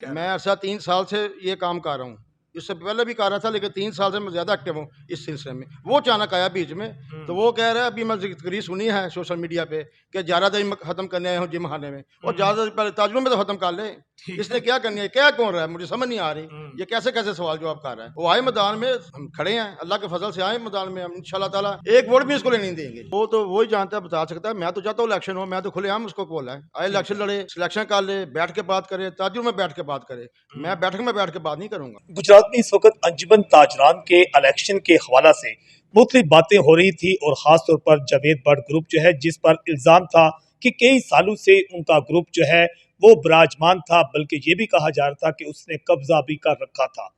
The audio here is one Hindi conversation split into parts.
मैं ऐसा 3 साल से ये काम कर रहा हूँ। इससे पहले भी कर रहा था, लेकिन 3 साल से मैं ज़्यादा एक्टिव हूँ इस सिलसिले में। वो अचानक आया बीच में, तो वो कह रहा है, अभी मैं ज़िक्र सुनी है सोशल मीडिया पे कि 11 दिन ख़त्म करने आया हूँ जिम खाने में, और 11 दिन पहले ताजरों में तो ख़त्म कर ले। इसने क्या करनी है, क्या कौन रहा है, मुझे समझ नहीं आ रही। ये कैसे-कैसे सवाल जवाब कर रहा है। वो आए मैदान में, हम खड़े हैं, अल्लाह के फज़ल से आए मैदान में, हम इंशाअल्लाह ताला एक वोट भी इसको लेने नहीं देंगे। वो तो वो ही जानता है, बता सकता है। मैं तो चाहता हूँ इलेक्शन हो, मैं तो खुलेआम उसको बोला है, आए इलेक्शन लड़े, सिलेक्शन कर ले, बैठ के बात करे, ताजरों में बैठ के बात करे। मैं बैठक में बैठ के बात नहीं करूँगा। गुजरात में इस वक्त अंजुमन ताजरान के इलेक्शन के हवाला से मुख्तलिफ बातें हो रही थी और खास तौर पर जावेद भट्ट ग्रुप जो है, जिस पर इल्जाम था कि कई सालों से उनका ग्रुप जो है वो विराजमान था, बल्कि ये भी कहा जा रहा था कि उसने कब्जा भी कर रखा था।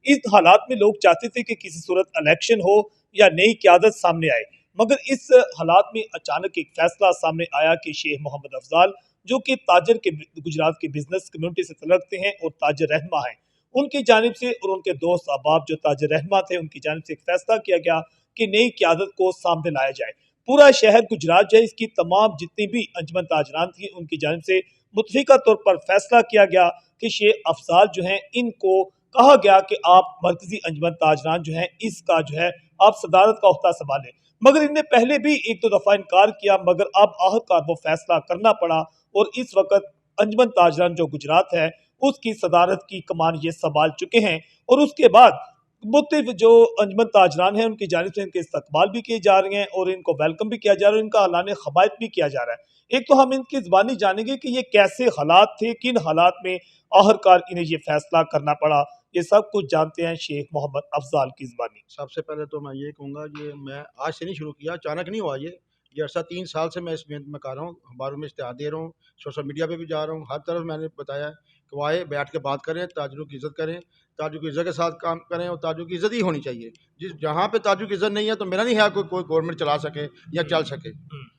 इस हालात में लोग चाहते थे कि किसी सूरत इलेक्शन हो या नई क़यादत सामने आए, मगर इस हालात में अचानक एक फैसला सामने आया कि शेख मोहम्मद अफजाल, जो कि ताजर के गुजरात के बिजनेस कम्युनिटी से तलकते हैं और ताजर रहनुमा हैं, उनकी जानिब से और उनके दोस्त अहबाब जो ताजर रहनुमा थे, उनकी जानिब से एक फैसला किया गया कि नई क़यादत को सामने लाया जाए। पूरा शहर गुजरात जो है, इसकी तमाम जितनी भी अंजुमन ताजरान थी, उनकी जानिब से मुतफ़िका तौर पर फैसला किया गया कि शेख अफजाल जो हैं, इनको कहा गया कि आप मरकजी अंजुमन ताजरान जो है, इसका जो है आप सदारत का ओहदा संभालें। मगर इनने पहले भी एक दो दफ़ा इनकार किया, मगर अब आखिरकार वो फैसला करना पड़ा और इस वक्त अंजुमन ताजरान जो गुजरात है, उसकी सदारत की कमान ये संभाल चुके हैं। और उसके बाद मुख्तलिफ जो अंजुमन ताजरान है, उनकी जानिब से इनके इस्तकबाल भी किए जा रहे हैं और इनको वेलकम भी किया जा रहा है, इनका ऐलान खमायत भी किया जा रहा है। एक तो हम इनकी ज़बानी जानेंगे कि ये कैसे हालात थे, किन हालात में आखिरकार इन्हें ये फैसला करना पड़ा। ये सब कुछ जानते हैं शेख मोहम्मद अफजाल की ज़बानी। सबसे पहले तो मैं ये कहूँगा, ये मैं आज से नहीं शुरू किया, अचानक नहीं हुआ ये अर्सा 3 साल से मैं इस मेहनत में कर रहा हूँ, अखबारों में इश्तिहार दे रहा हूँ, सोशल मीडिया पे भी जा रहा हूँ, हर तरफ मैंने बताया कि वो आए, बैठ के बात करें, ताजरों की इज़्ज़त करें, ताजरों की इज़्ज़त के साथ काम करें, और ताजरों की इज़्ज़त ही होनी चाहिए। जिस जहाँ पे ताजरों की इज़्ज़त नहीं है, तो मेरा नहीं है कोई गवर्नमेंट चला सके या चल सके।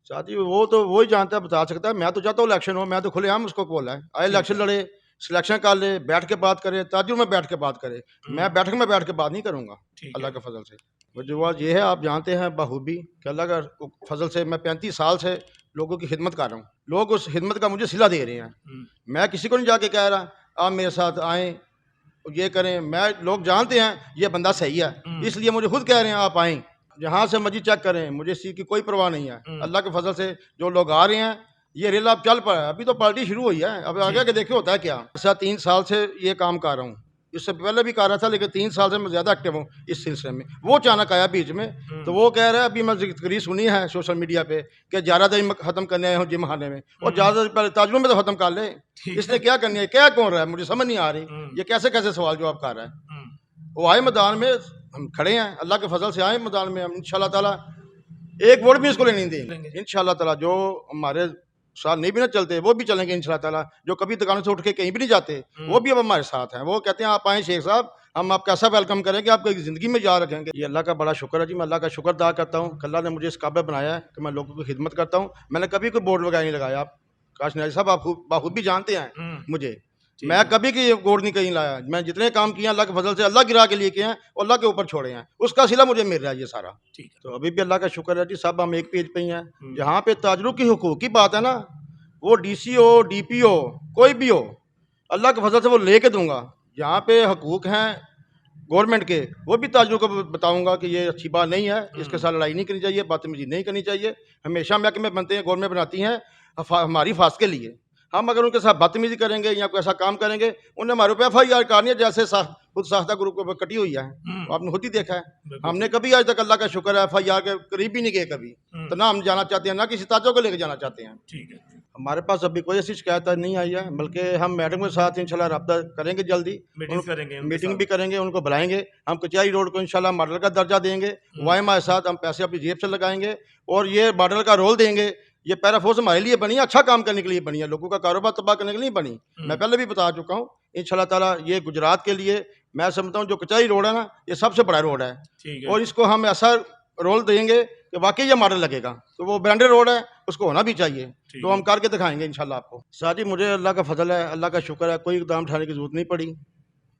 साथी वो तो वो ही जानता है, बता सकता है। मैं तो चाहता हूँ इलेक्शन हो, मैं तो खुलेआम उसको बोला है, आए इलेक्शन लड़े, सिलेक्शन कर ले, बैठ के बात करे, ताजरों में बैठ के बात करे। मैं बैठक में बैठ के बात नहीं करूँगा, अल्लाह के फजल से। वजूहत ये है, आप जानते हैं बखूबी कि अल्लाह का फजल से मैं 35 साल से लोगों की खिदमत कर रहा हूँ। लोग उस खिदमत का मुझे सिला दे रहे हैं। मैं किसी को नहीं जाके कह रहा आप मेरे साथ आएँ, ये करें। मैं लोग जानते हैं ये बंदा सही है, इसलिए मुझे खुद कह रहे हैं आप आएँ, जहाँ से मर्जी चेक करें, मुझे इस चीज़ की कोई परवाह नहीं है। अल्लाह के फजल से जो लोग आ रहे हैं, ये रेल अब चल पड़ा है। अभी तो पार्टी शुरू हुई है, अब आगे के देखे होता है क्या। ऐसा 3 साल से ये काम कर रहा हूँ, इससे पहले भी कर रहा था, लेकिन 3 साल से मैं ज़्यादा एक्टिव हूँ इस सिलसिले में। वो अचानक आया बीच में, तो वो कह रहा है, अभी मैं ज़िक्र सुनी है सोशल मीडिया पे कि 11 दिन ख़त्म करने आया हूँ जिम खाने में, और 11 दिन पहले ताजरों में तो ख़त्म कर ले। इसने क्या करनी है, क्या कौन रहा है, मुझे समझ नहीं आ रही। ये कैसे-कैसे सवाल जवाब कर रहा है। वो आए मैदान में, हम खड़े हैं, अल्लाह के फजल से आए मैदान में, हम इंशाअल्लाह ताला एक वोट भी इसको लेने नहीं देंगे। इंशाअल्लाह ताला जो हमारे साथ नहीं भी ना चलते, वो भी चलेंगे इंशाअल्लाह ताला। जो कभी दुकानों से उठ के कहीं भी नहीं जाते, वो भी अब हमारे साथ हैं। वो कहते हैं आप आएँ शेख साहब, हम आपका ऐसा वेलकम करेंगे, आपको ज़िंदगी में याद रखेंगे। ये अल्लाह का बड़ा शुक्र है जी, मैं अल्लाह का शुक्र अदा करता हूँ कि अल्लाह ने मुझे इस काबिल बनाया है कि मैं लोगों की खिदमत करता हूँ। मैंने कभी कोई बोर्ड वगैरह नहीं लगाया। आप काश नाज़िर साहब आप बखूबी जानते हैं मुझे, मैं कभी की गोड़ नहीं कहीं लाया। मैं जितने काम किए हैं अल्लाह के फजल से, अल्लाह गिरा के लिए किए हैं और अल्लाह के ऊपर छोड़े हैं, उसका सिला मुझे मिल रहा है ये सारा। तो अभी भी अल्लाह का शुक्र है जी, सब हम एक पेज पे ही हैं। जहाँ पे ताजरों की हुकूक की बात है ना, वो डीसी हो, डीपी हो, कोई भी हो, अल्लाह के फजल से वो लेके दूंगा। जहाँ पे हकूक हैं गवर्नमेंट के, वो भी ताजरों को बताऊंगा कि ये अच्छी बात नहीं है, इसके साथ लड़ाई नहीं करनी चाहिए, बदतमीजी नहीं करनी चाहिए। हमेशा महकमे बनते हैं, गवर्नमेंट बनाती हैं हमारी फास के लिए। हम अगर उनके साथ बदतमीजी करेंगे या कोई ऐसा काम करेंगे, उन्हें हमारे ऊपर FIR करनी है, जैसे खुद साख्ता ग्रुप के ऊपर कटी हुई है। आपने खुद ही देखा है। हमने कभी आज तक, अल्लाह का शुक्र है, FIR के करीब भी नहीं गए कभी। तो ना हम जाना चाहते हैं, ना किसी ताजों को लेकर जाना चाहते हैं। हमारे पास अभी कोई ऐसी शिकायत नहीं आई है, बल्कि हम मैडम के साथ इंशाल्लाह रब्ता करेंगे जल्दी, मीटिंग भी करेंगे, उनको बुलाएंगे। हम कचहरी रोड को इंशाल्लाह मॉडल का दर्जा देंगे। वो हमारे साथ, हम पैसे अपनी जेब से लगाएंगे और ये मॉडल का रोल देंगे। ये पैरा फोर्स हमारे लिए बनी है, अच्छा काम करने के लिए बनी है, लोगों का कारोबार तबाह करने के लिए बनी। मैं पहले भी बता चुका हूँ। इंशाल्लाह ताला ये गुजरात के लिए मैं समझता हूँ, जो कचहरी रोड है ना, ये सबसे बड़ा रोड है और इसको हम ऐसा रोल देंगे कि वाकई ये मॉडल लगेगा। तो वो ब्रांडेड रोड है, उसको होना भी चाहिए, तो हम करके दिखाएंगे इंशाल्लाह आपको। साथ ही मुझे अल्लाह का फजल है, अल्लाह का शुक्र है, कोई इकदाम उठाने की जरूरत नहीं पड़ी,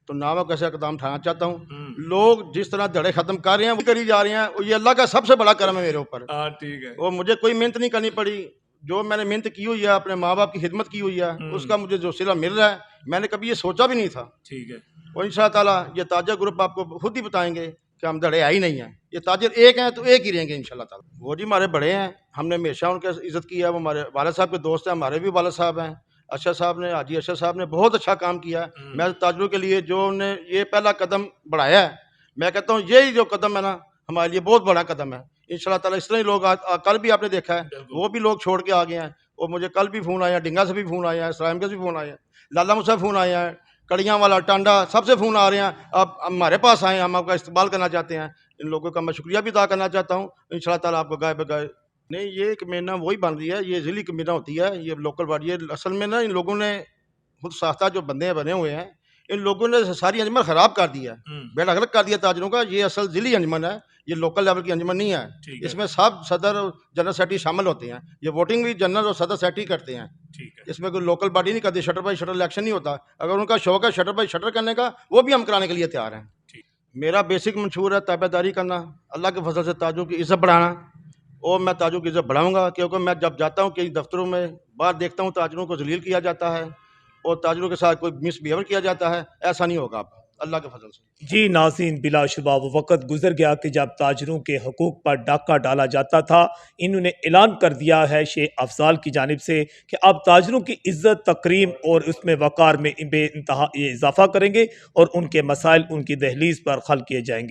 तो ना मैं कैसे इकदाम उठाना चाहता हूँ। लोग जिस तरह धड़े खत्म कर रहे हैं, वो करी जा रहे हैं, ये अल्लाह का सबसे बड़ा करम है मेरे ऊपर। ठीक है। और मुझे कोई मेहनत नहीं करनी पड़ी, जो मैंने मेहनत की हुई है, अपने माँ बाप की खिदमत की हुई है, उसका मुझे जो सिला मिल रहा है, मैंने कभी ये सोचा भी नहीं था। ठीक है। और इंशाअल्लाह ताला ये ताजर ग्रुप आपको खुद ही बताएंगे कि हम धड़े ही नहीं हैं। ये ताजर एक हैं तो एक ही रहेंगे इंशाअल्लाह ताला। वो जी हमारे बड़े हैं, हमने हमेशा उनकी इज़्ज़त की है। वो हमारे वालिद साहब के दोस्त हैं, हमारे भी वालिद साहब हैं। अरशद साहब ने, हाजी अरशद साहब ने बहुत अच्छा काम किया है। मैं ताजरों के लिए जो उन्होंने ये पहला कदम बढ़ाया है, मैं कहता हूँ यही जो कदम है ना, हमारे लिए बहुत बड़ा कदम है। इंशाअल्लाह ताला इस तरह ही लोग कल भी आपने देखा है, वो भी लोग छोड़ के आ गए हैं। और मुझे कल भी फ़ोन आया, डिंगा से भी फ़ोन आया है, सराइमगंज से भी फ़ोन आया है, लाला मुसा फ़ोन आया है, कड़ियाँ वाला, टांडा, सबसे फ़ोन आ रहे हैं, आप हमारे पास आएँ, हम आपका इस्तेमाल करना चाहते हैं। इन लोगों का मैं शुक्रिया भी अदा करना चाहता हूँ। इंशाअल्लाह ताला आपको गाय बगाए। नहीं, ये कमीना वही बन रही है, ये ज़िली कमीना होती है, ये लोकल बॉडी है। असल में ना इन लोगों ने खुद साख्ता जो बंदे बने हुए हैं, इन लोगों ने सारी अंजुमन ख़राब कर दी है, बेड़ा गर्क कर दिया ताजरों का। ये असल ज़िली अंजुमन है, ये लोकल लेवल की अंजुमन नहीं है। इसमें सब सदर और जनरल सेक्रेटरी शामिल होते हैं। ये वोटिंग भी जनरल और सदर सेक्रेटरी करते हैं। इसमें कोई लोकल बॉडी नहीं करती, शटर बाई शटर इलेक्शन नहीं होता। अगर उनका शौक है शटर बाई शटर करने का, वो भी हम कराने के लिए तैयार हैं। मेरा बेसिक मंशूर है ताबेदारी करना, अल्लाह के फजल से ताजों की इज़्ज़त बढ़ाना, और मैं ताजों की इज़्ज़त बढ़ाऊँगा। क्योंकि मैं जब जाता हूँ कई दफ्तरों में, बाहर देखता हूँ ताजरों को ज़लील किया जाता है और ताजरों के साथ कोई मिसबिहेवियर किया जाता है। ऐसा नहीं होगा अब, अल्लाह के फजल से। जी नाज़रीन, बिलाशुबा वो वक़्त गुजर गया कि जब ताजरों के हकूक़ पर डाका डाला जाता था। इन्होंने ऐलान कर दिया है शेख अफ़ज़ाल की जानिब से कि अब ताजरों की इज़्ज़त, तकरीम और उसमें वक़ार में बेइंतहा ये इजाफ़ा करेंगे और उनके मसाइल उनकी दहलीज़ पर हल किए जाएंगे।